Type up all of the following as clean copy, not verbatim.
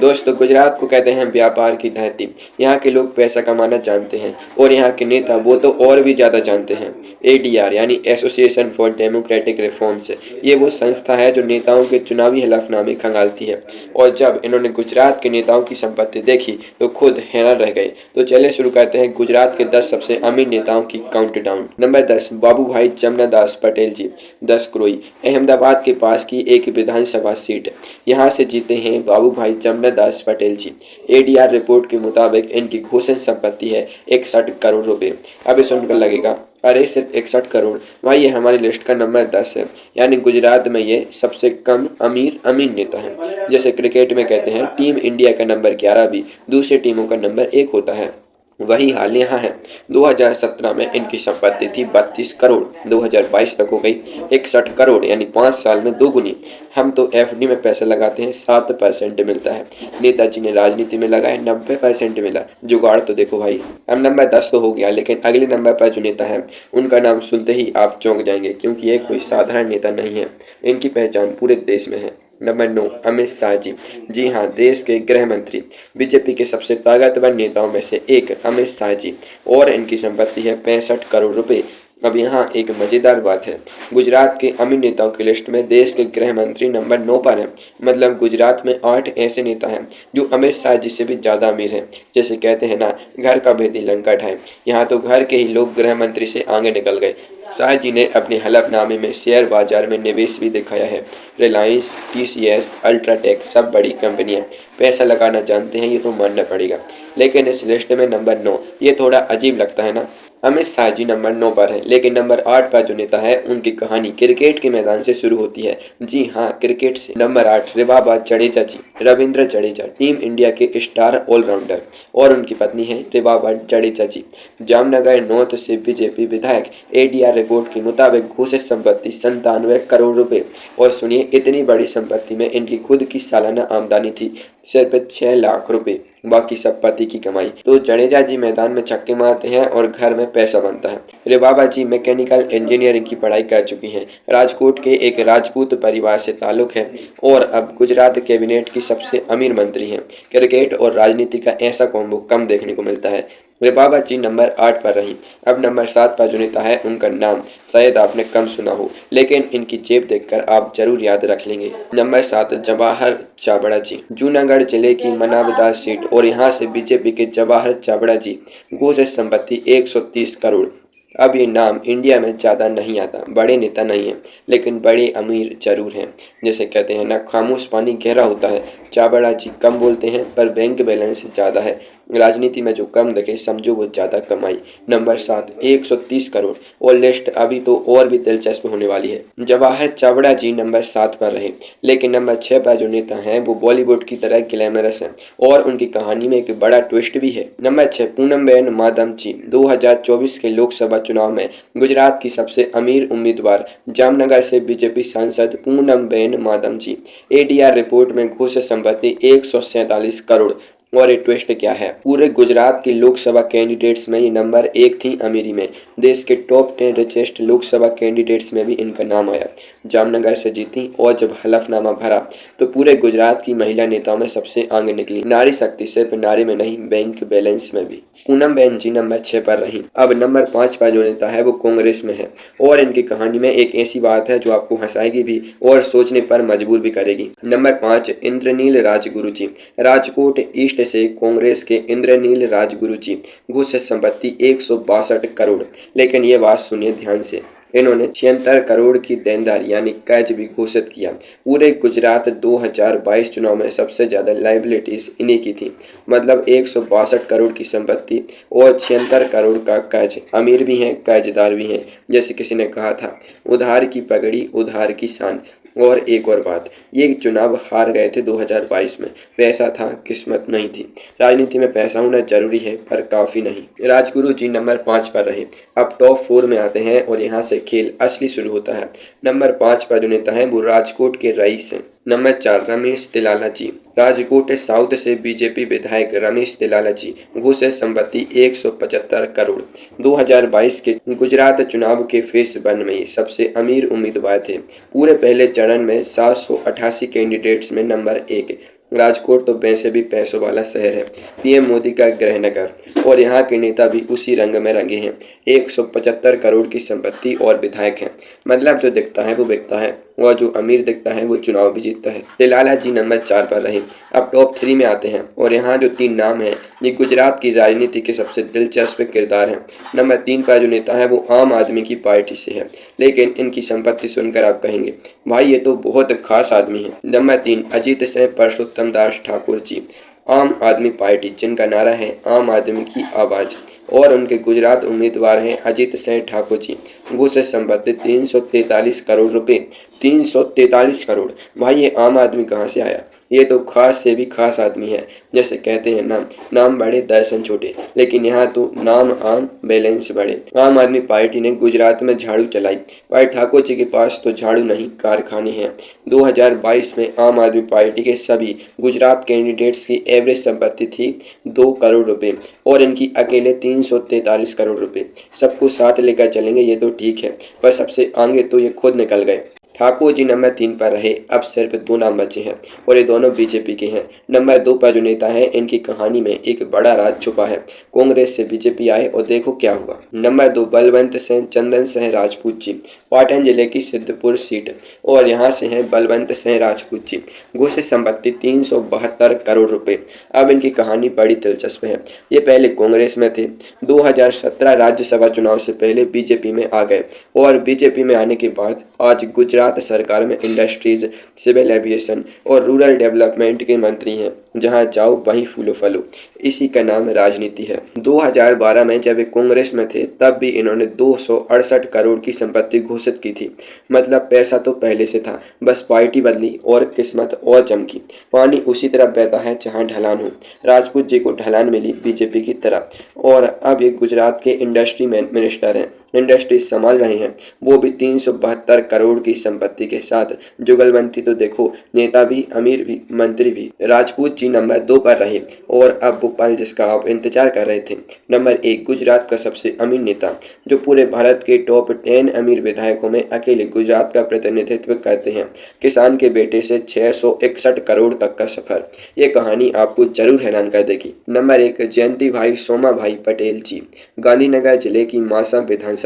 दोस्तों, गुजरात को कहते हैं व्यापार की धरती। यहाँ के लोग पैसा कमाना जानते हैं और यहाँ के नेता वो तो और भी ज़्यादा जानते हैं। एडीआर यानी एसोसिएशन फॉर डेमोक्रेटिक रिफॉर्म्स, ये वो संस्था है जो नेताओं के चुनावी हलफनामे खंगालती है। और जब इन्होंने गुजरात के नेताओं की संपत्ति देखी तो खुद हैरान रह गए। तो चलिए शुरू करते हैं गुजरात के 10 सबसे अमीर नेताओं की काउंटडाउन। नंबर 10, बाबू भाई जमनादास पटेल जी, 10 करोड़। अहमदाबाद के पास की एक विधानसभा सीट, यहाँ से जीते हैं बाबू भाई जमनादास पटेल जी। एडीआर रिपोर्ट के मुताबिक इनकी घोषित संपत्ति है 61 करोड़ रुपए। अभी सुनकर लगेगा अरे सिर्फ 61 करोड़, भाई ये हमारी लिस्ट का नंबर 10 है, यानी गुजरात में ये सबसे कम अमीर नेता है। जैसे क्रिकेट में कहते हैं टीम इंडिया का नंबर 11 भी दूसरी टीमों का नंबर 1 होता है, वही हाल यहाँ है। 2017 में इनकी संपत्ति थी 32 करोड़, 2022 तक हो गई 61 करोड़, यानी 5 साल में दोगुनी। हम तो एफडी में पैसा लगाते हैं 7% मिलता है, नेताजी ने राजनीति में लगाए 90% मिला। जुगाड़ तो देखो भाई। अब नंबर 10 तो हो गया, लेकिन अगले नंबर पर जो नेता है उनका नाम सुनते ही आप चौंक जाएंगे, क्योंकि ये कोई साधारण नेता नहीं है। इनकी पहचान पूरे देश में है। नंबर 9, अमित शाह जी। जी हाँ, देश के गृह मंत्री, बीजेपी के सबसे ताकतवर नेताओं में से एक अमित शाह जी, और इनकी संपत्ति है 65 करोड़ रुपए। अब यहाँ एक मजेदार बात है, गुजरात के अमीर नेताओं की लिस्ट में देश के गृह मंत्री नंबर 9 पर है। मतलब गुजरात में 8 ऐसे नेता हैं जो अमित शाह जी से भी ज़्यादा अमीर हैं। जैसे कहते हैं ना, घर का भेदी लंका ढाए, यहाँ तो घर के ही लोग गृह मंत्री से आगे निकल गए। शाह जी ने अपने हलफनामे में शेयर बाजार में निवेश भी दिखाया है। रिलायंस, टीसीएस, अल्ट्राटेक, सब बड़ी कंपनियां पैसा लगाना जानते हैं, ये तो मानना पड़ेगा। लेकिन इस लिस्ट में नंबर 9 ये थोड़ा अजीब लगता है ना। अमित शाह जी नंबर 9 पर है, लेकिन नंबर 8 पर जो नेता है उनकी कहानी क्रिकेट के मैदान से शुरू होती है। जी हाँ, क्रिकेट से। नंबर 8, रिवाबा जडेजा जी, रविंद्र जडेजा, टीम इंडिया के स्टार ऑलराउंडर, और उनकी पत्नी है रिवाबा जडेजा जी। जामनगर नॉर्थ से बीजेपी विधायक। एडीआर रिपोर्ट के मुताबिक घोषित संपत्ति 97 करोड़ रुपए। और सुनिए, इतनी बड़ी संपत्ति में इनकी खुद की सालाना आमदनी थी सिर्फ 6 लाख रुपए, बाकी सब पति की कमाई। तो जडेजा जी मैदान में छक्के मारते हैं और घर में पैसा बनता है। रिवाबा जी मैकेनिकल इंजीनियरिंग की पढ़ाई कर चुकी हैं, राजकोट के एक राजपूत परिवार से ताल्लुक है, और अब गुजरात कैबिनेट की सबसे अमीर मंत्री हैं। क्रिकेट और राजनीति का ऐसा कॉम्बो कम देखने को मिलता है। रिवाबा जी नंबर 8 पर रही। अब नंबर 7 पर जो नेता है उनका नाम शायद आपने कम सुना हो, लेकिन इनकी जेब देखकर आप जरूर याद रख लेंगे। नंबर 7, जवाहर चावड़ा जी, जूनागढ़ जिले की मनावदार सीट, और यहाँ से बीजेपी के जवाहर चावड़ा जी। घोषित संपत्ति 130 करोड़। अब ये नाम इंडिया में ज़्यादा नहीं आता, बड़े नेता नहीं हैं, लेकिन बड़े अमीर जरूर हैं। जैसे कहते हैं ना, खामोश पानी गहरा होता है। चावड़ा जी कम बोलते हैं पर बैंक बैलेंस ज़्यादा है। राजनीति में जो कम दिखे समझो वो ज़्यादा कमाई। नंबर 7, 130 करोड़। और लिस्ट अभी तो और भी दिलचस्प होने वाली है। जवाहर चावड़ा जी नंबर 7 पर रहे, लेकिन नंबर 6 पर जो नेता हैं वो बॉलीवुड की तरह ग्लैमरस हैं, और उनकी कहानी में एक बड़ा ट्विस्ट भी है। नंबर 6, पूनमबेन मातम जी, 2024 के लोकसभा चुनाव में गुजरात की सबसे अमीर उम्मीदवार, जामनगर से बीजेपी सांसद पूनमबेन मातम जी। एडीआर रिपोर्ट में घोषित संपत्ति 147 करोड़। और ये ट्विस्ट क्या है, पूरे गुजरात की लोकसभा कैंडिडेट्स में ये नंबर 1 थी अमीरी में। देश के टॉप 10 रिचेस्ट लोकसभा कैंडिडेट्स में भी इनका नाम आया। जामनगर से जीती, और जब हलफनामा भरा तो पूरे गुजरात की महिला नेताओं में सबसे आगे निकली। नारी शक्ति सिर्फ नारी में नहीं, बैंक बैलेंस में भी। पूनमबेन जी नंबर 6 पर रही। अब नंबर 5 पर जो नेता है वो कांग्रेस में है, और इनकी कहानी में एक ऐसी बात है जो आपको हंसाएगी भी और सोचने पर मजबूर भी करेगी। नंबर 5, इंद्रनील राजगुरु जी, राजकोट ईस्ट से कांग्रेस के इंद्रनील राजगुरु जी। घोषित संपत्ति 162 करोड़। लेकिन ये बात सुनिए ध्यान से, इन्होंने 76 करोड़ की देनदारी यानी कर्ज भी घोषित किया। पूरे गुजरात 2022 चुनाव में सबसे ज्यादा लाइबिलिटीज इन्हीं की थी। मतलब 162 करोड़ की संपत्ति और 76 करोड़ का कर्ज। अमीर भी हैं, कर्जदार भी हैं। जैसे किसी ने कहा था, उधार की पगड़ी उधार की शान। और एक और बात, ये चुनाव हार गए थे 2022 में, पैसा था, किस्मत नहीं थी। राजनीति में पैसा होना जरूरी है पर काफी नहीं। राजगुरु जी नंबर 5 पर रहे। अब टॉप 4 में आते हैं, और यहाँ से खेल असली शुरू होता है। नंबर 5 पर जो नेता है वो राजकोट के रईस हैं। नंबर 4, रमेश तिलाला जी, राजकोट साउथ से बीजेपी विधायक रमेश तिलाला जी। घोषित संपत्ति 175 करोड़। 2022 के गुजरात चुनाव के फेस 1 में ये सबसे अमीर उम्मीदवार थे। पूरे पहले चरण में 788 कैंडिडेट्स में नंबर 1। राजकोट तो वैसे भी पैसों वाला शहर है, पीएम मोदी का गृह नगर, और यहाँ के नेता भी उसी रंग में रंगे हैं। 175 करोड़ की संपत्ति और विधायक हैं। मतलब जो दिखता है वो बिकता है, और जो अमीर दिखता है वो चुनाव भी जीतता है। टिलाला जी नंबर 4 पर रहे। अब टॉप 3 में आते हैं, और यहाँ जो 3 नाम हैं ये गुजरात की राजनीति के सबसे दिलचस्प किरदार हैं। नंबर 3 पर जो नेता है वो आम आदमी की पार्टी से है, लेकिन इनकी संपत्ति सुनकर आप कहेंगे भाई ये तो बहुत खास आदमी है। नंबर 3 अजीत सिंह परसोत्तम दास ठाकुर जी, आम आदमी पार्टी, जिनका नारा है आम आदमी की आवाज़, और उनके गुजरात उम्मीदवार हैं अजीत सिंह ठाकुर जी। भू से संपत्ति 343 करोड़ रुपए। 343 करोड़, भाई ये आम आदमी कहाँ से आया? ये तो खास से भी खास आदमी है। जैसे कहते हैं ना, नाम बड़े दर्शन छोटे, लेकिन यहाँ तो नाम आम बैलेंस बड़े। आम आदमी पार्टी ने गुजरात में झाड़ू चलाई, पर ठाकुर जी के पास तो झाड़ू नहीं कारखाने हैं। 2022 में आम आदमी पार्टी के सभी गुजरात कैंडिडेट्स की एवरेज संपत्ति थी 2 करोड़ रुपए, और इनकी अकेले 343 करोड़ रुपए। सबको साथ लेकर चलेंगे ये तो ठीक है, पर सबसे आगे तो ये खुद निकल गए। ठाकुर जी नंबर 3 पर रहे। अब सिर्फ 2 नाम बचे हैं, और ये दोनों बीजेपी के हैं। नंबर 2 पर जो नेता है इनकी कहानी में एक बड़ा राज छुपा है। कांग्रेस से बीजेपी आए और देखो क्या हुआ। नंबर 2 बलवंत सिंह चंदन सिंह राजपूत जी, पाटन जिले की सिद्धपुर सीट, और यहाँ से हैं बलवंत सिंह राजपूत जी। घुस संपत्ति 372 करोड़ रुपए। अब इनकी कहानी बड़ी दिलचस्प है। ये पहले कांग्रेस में थे, 2017 राज्यसभा चुनाव से पहले बीजेपी में आ गए, और बीजेपी में आने के बाद आज गुजरात सरकार में इंडस्ट्रीज, सिविल एविएशन और रूरल डेवलपमेंट के मंत्री हैं। जहां जाओ वहीं फूलो फलो। इसी का नाम राजनीति है। 2012 में जब वे कांग्रेस में थे तब भी इन्होंने 268 करोड़ की संपत्ति घोषित की थी। मतलब पैसा तो पहले से था, बस पार्टी बदली और किस्मत और चमकी। पानी उसी तरह बहता है जहां ढलान हो। राजपूत जी को ढलान मिली बीजेपी की तरफ, और अब ये गुजरात के इंडस्ट्री मिनिस्टर हैं। इंडस्ट्री संभाल रहे हैं, वो भी 372 करोड़ की संपत्ति के साथ। जुगलबंदी तो देखो, नेता भी, अमीर भी, मंत्री भी। राजपूत जी नंबर 2 पर रहे, और अब वो पल जिसका आप इंतजार कर रहे थे। नंबर 1 गुजरात का सबसे अमीर नेता, जो पूरे भारत के टॉप 10 अमीर विधायकों में अकेले गुजरात का प्रतिनिधित्व करते हैं। किसान के बेटे से 661 करोड़ तक का सफर। ये कहानी आपको जरूर हैरान कर देगी। नंबर 1 जयंती भाई सोमा भाई पटेल जी, गांधीनगर जिले की मासा विधानसभा,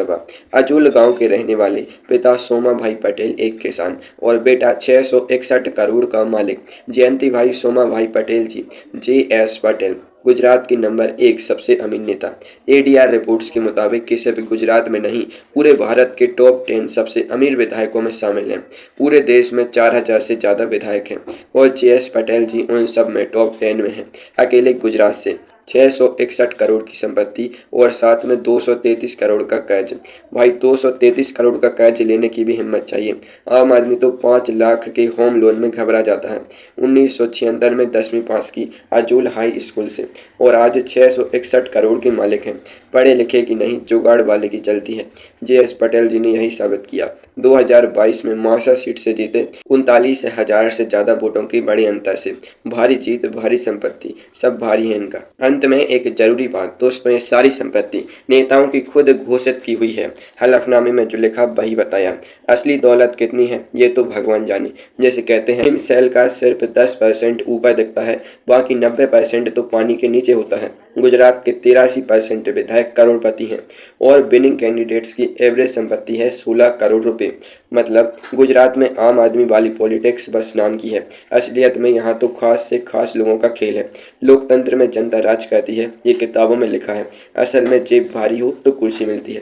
अजूल गांव के रहने वाले। पिता सोमा भाई पटेल एक किसान, और बेटा 661 करोड़ का मालिक। जयंती भाई सोमा भाई पटेल जी, JS पटेल, गुजरात की नंबर 1 सबसे अमीर नेता। ADR रिपोर्ट्स के मुताबिक कि सिर्फ गुजरात में नहीं, पूरे भारत के टॉप 10 सबसे अमीर विधायकों में शामिल हैं। पूरे देश में 4000 से ज़्यादा विधायक हैं, और JS पटेल जी उन सब में टॉप 10 में हैं। अकेले गुजरात से 661 करोड़ की संपत्ति, और साथ में 233 करोड़ का कर्ज। भाई 233 करोड़ का कर्ज लेने की भी हिम्मत चाहिए। आम आदमी तो 5 लाख के होम लोन में घबरा जाता है। 1976 में 10वीं पास की अजूल हाई स्कूल से, और आज 661 करोड़ के मालिक हैं। पढ़े लिखे की नहीं, जुगाड़ वाले की चलती है। JS पटेल जी ने यही साबित किया। 2022 में मासा सीट से जीते 39,000 से ज़्यादा वोटों की बड़ी अंतर से। भारी जीत, भारी संपत्ति, सब भारी है इनका। अंत में एक जरूरी बात दोस्तों, ये सारी संपत्ति नेताओं की खुद घोषित की हुई है। हलफनामे में जो लिखा वही बताया। असली दौलत कितनी है ये तो भगवान जाने। जैसे कहते हैं सेल का सिर्फ 10% ऊपर दिखता है, बाकी 90% तो पानी के नीचे होता है। गुजरात के 83% विधायक करोड़पति हैं, और विनिंग कैंडिडेट्स की एवरेज संपत्ति है 16 करोड़ रुपए। मतलब गुजरात में आम आदमी वाली पॉलिटिक्स बस नाम की है, असलियत में यहाँ तो खास से खास लोगों का खेल है। लोकतंत्र में जनता राज करती है, ये किताबों में लिखा है। असल में जेब भारी हो तो कुर्सी मिलती है।